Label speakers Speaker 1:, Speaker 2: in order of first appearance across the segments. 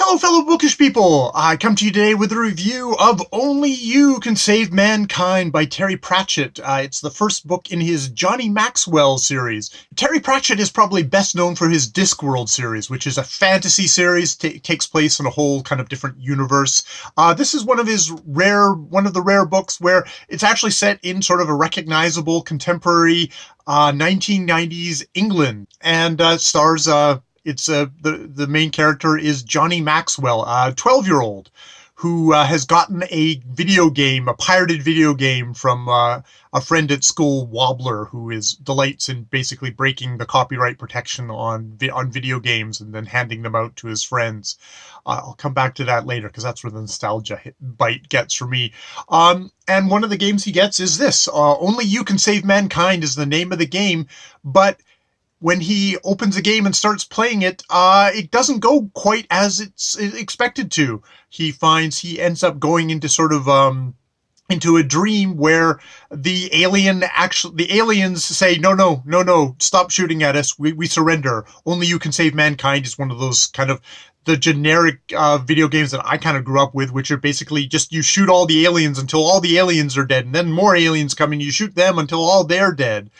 Speaker 1: Hello, fellow bookish people! I come to you today with a review of Only You Can Save Mankind by Terry Pratchett. It's the first book in his Johnny Maxwell series. Terry Pratchett is probably best known for his Discworld series, which is a fantasy series, takes place in a whole kind of different universe. This is one of the rare books where it's actually set in sort of a recognizable contemporary 1990s England, and stars the main character is Johnny Maxwell, a 12-year-old who has gotten a pirated video game from a friend at school, Wobbler, who delights in basically breaking the copyright protection on video games and then handing them out to his friends. I'll come back to that later because that's where the nostalgia bite gets for me. And one of the games he gets is this. Only You Can Save Mankind is the name of the game, but when he opens the game and starts playing it, it doesn't go quite as it's expected to. He ends up going into sort of into a dream where the aliens say, no, stop shooting at us. We surrender. Only You Can Save Mankind is one of those kind of the generic video games that I kind of grew up with, which are basically just you shoot all the aliens until all the aliens are dead, and then more aliens come and you shoot them until all they're dead.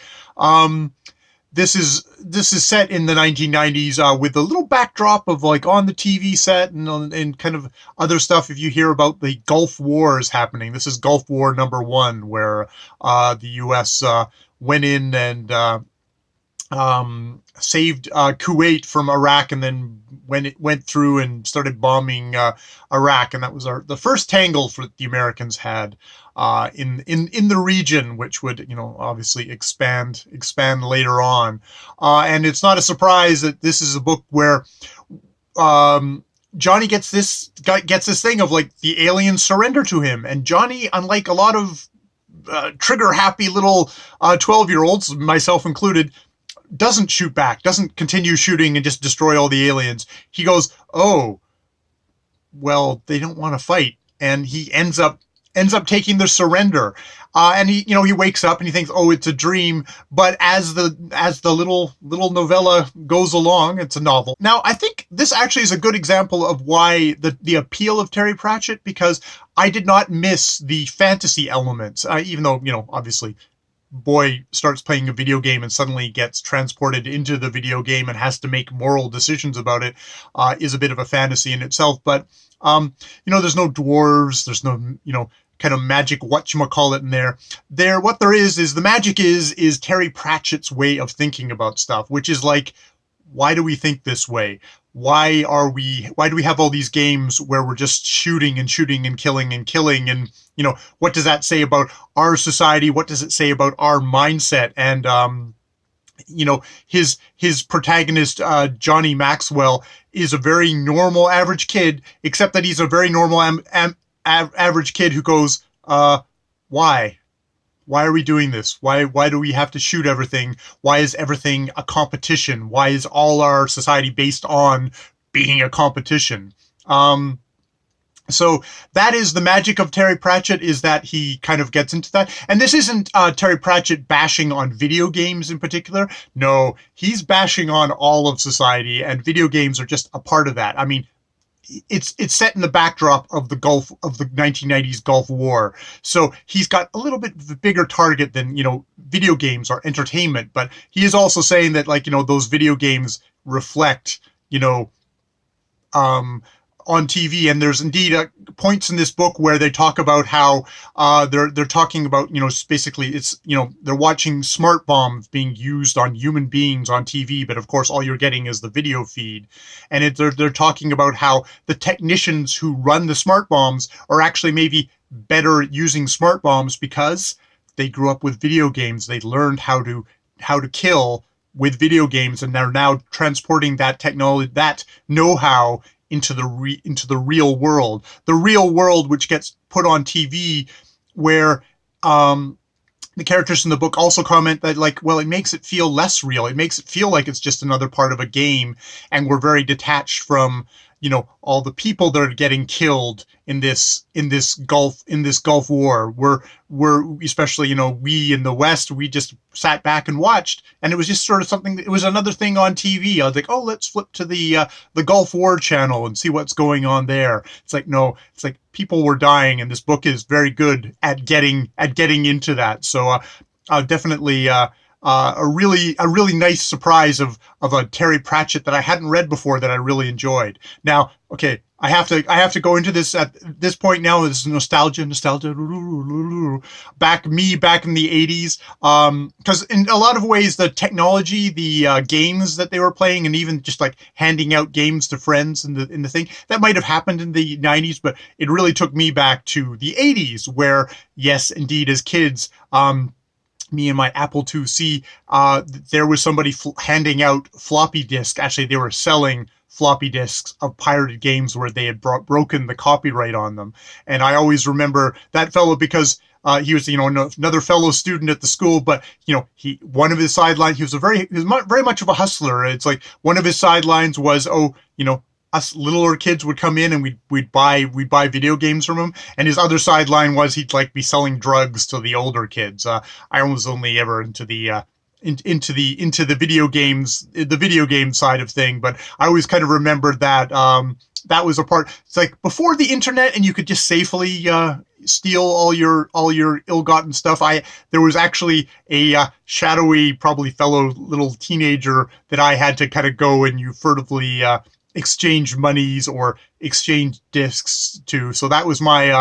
Speaker 1: This is set in the 1990s with a little backdrop of like on the TV set and kind of other stuff. If you hear about the Gulf Wars happening, this is Gulf War #1, where the U.S. Went in and saved Kuwait from Iraq, and then when it went through and started bombing Iraq, and that was the first tangle for the Americans had in the region, which would obviously expand later on. And it's not a surprise that this is a book where Johnny gets this thing of like the aliens surrender to him, and Johnny, unlike a lot of trigger happy little 12-year-olds, myself included, doesn't shoot back, doesn't continue shooting and just destroy all the aliens. He goes, oh, well, they don't want to fight, and he ends up taking the surrender. And he wakes up and he thinks, oh, it's a dream. But as the little novella goes along, it's a novel. Now, I think this actually is a good example of why the appeal of Terry Pratchett, because I did not miss the fantasy elements, even though, obviously, boy starts playing a video game and suddenly gets transported into the video game and has to make moral decisions about it, is a bit of a fantasy in itself. But, there's no dwarves, there's no, kind of magic whatchamacallit in there. What there is the magic is Terry Pratchett's way of thinking about stuff, which is like, why do we think this way? Why do we have all these games where we're just shooting and killing and what does that say about our society? What does it say about our mindset? And his protagonist, Johnny Maxwell, is a very normal average kid, except that he's a very normal average kid who goes, why? Why are we doing this? Why do we have to shoot everything? Why is everything a competition? Why is all our society based on being a competition? So that is the magic of Terry Pratchett, is that he kind of gets into that. And this isn't Terry Pratchett bashing on video games in particular. No, he's bashing on all of society, and video games are just a part of that. I mean, it's set in the backdrop of the 1990s Gulf War. So he's got a little bit of a bigger target than, video games are entertainment. But he is also saying that, like, those video games reflect, on TV, and there's indeed points in this book where they talk about how they're talking about, basically it's, they're watching smart bombs being used on human beings on TV, but of course all you're getting is the video feed. And they're talking about how the technicians who run the smart bombs are actually maybe better at using smart bombs because they grew up with video games. They learned how to kill with video games, and they're now transporting that technology, that know-how, into the real world, which gets put on TV, where the characters in the book also comment that, like, well, it makes it feel less real. It makes it feel like it's just another part of a game, and we're very detached from, all the people that are getting killed in this Gulf War. We're especially, we in the West, we just sat back and watched, and it was just sort of something. It was another thing on TV. I was like, oh, let's flip to the Gulf War channel and see what's going on there. It's like, no, it's like people were dying, and this book is very good at getting into that. So definitely. A really nice surprise of a Terry Pratchett that I hadn't read before that I really enjoyed. Now, okay, I have to go into this at this point now. This is nostalgia, back in the 80s. Because in a lot of ways, the technology, the games that they were playing, and even just like handing out games to friends in the thing, that might have happened in the 90s, but it really took me back to the 80s, where yes, indeed, as kids, me and my Apple IIc, there was somebody handing out floppy disks. Actually, they were selling floppy disks of pirated games where they had broken the copyright on them. And I always remember that fellow because he was, another fellow student at the school, but one of his sidelines, he was very much of a hustler. It's like one of his sidelines was, us littler kids would come in and we'd buy video games from him, and his other sideline was he'd like be selling drugs to the older kids. I was only ever into the video game side of thing, but I always kind of remembered that that was a part. It's like before the internet, and you could just safely steal all your ill-gotten stuff. There was actually a shadowy, probably fellow little teenager that I had to kind of go and you furtively exchange monies or exchange discs to. So that was my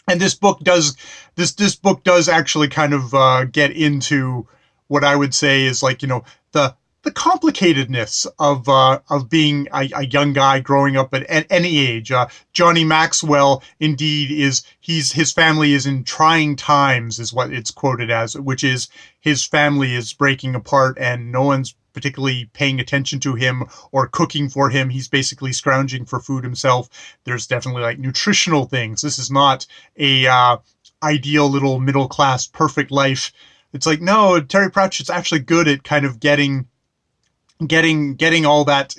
Speaker 1: and this book does actually kind of get into what I would say is like, the complicatedness of being a young guy growing up at any age. Johnny Maxwell indeed his family is in trying times, is what it's quoted as, which is his family is breaking apart and no one's particularly paying attention to him or cooking for him. He's basically scrounging for food himself. There's definitely like nutritional things. This is not a ideal little middle class perfect life. It's like, no, Terry Pratchett's actually good at kind of getting all that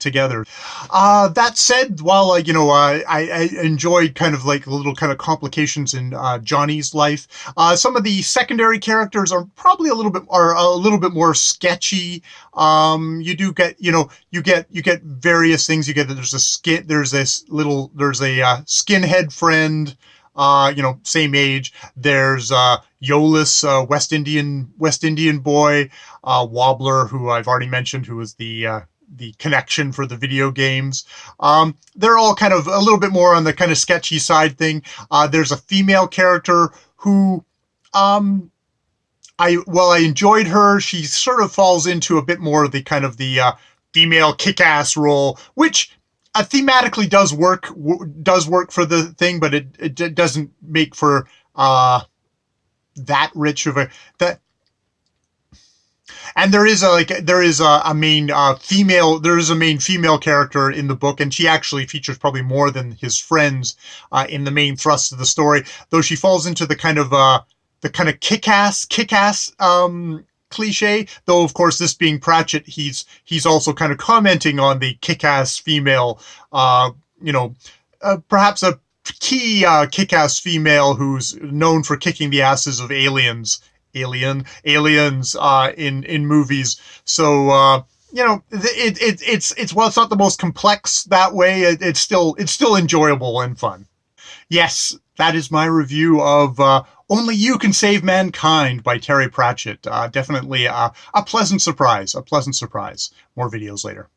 Speaker 1: together. That said, while I enjoyed kind of like the little kind of complications in Johnny's life, some of the secondary characters are probably a little bit more sketchy. You do get you get various things. You get that there's a skinhead friend. Same age. There's Yolis, West Indian boy, Wobbler, who I've already mentioned, who was the connection for the video games. They're all kind of a little bit more on the kind of sketchy side thing. There's a female character who, I enjoyed her. She sort of falls into a bit more of the kind of the female kick-ass role, which thematically does work for the thing, but it doesn't make for that rich of that. And there is a main female character in the book, and she actually features probably more than his friends in the main thrust of the story, though she falls into the kind of kick-ass cliche, though of course this being Pratchett, he's also kind of commenting on the kick-ass female, perhaps a key kick-ass female who's known for kicking the asses of aliens in movies. So it's while it's not the most complex that way, it's still enjoyable and fun. Yes, that is my review of Only You Can Save Mankind by Terry Pratchett. Definitely a pleasant surprise. More videos later.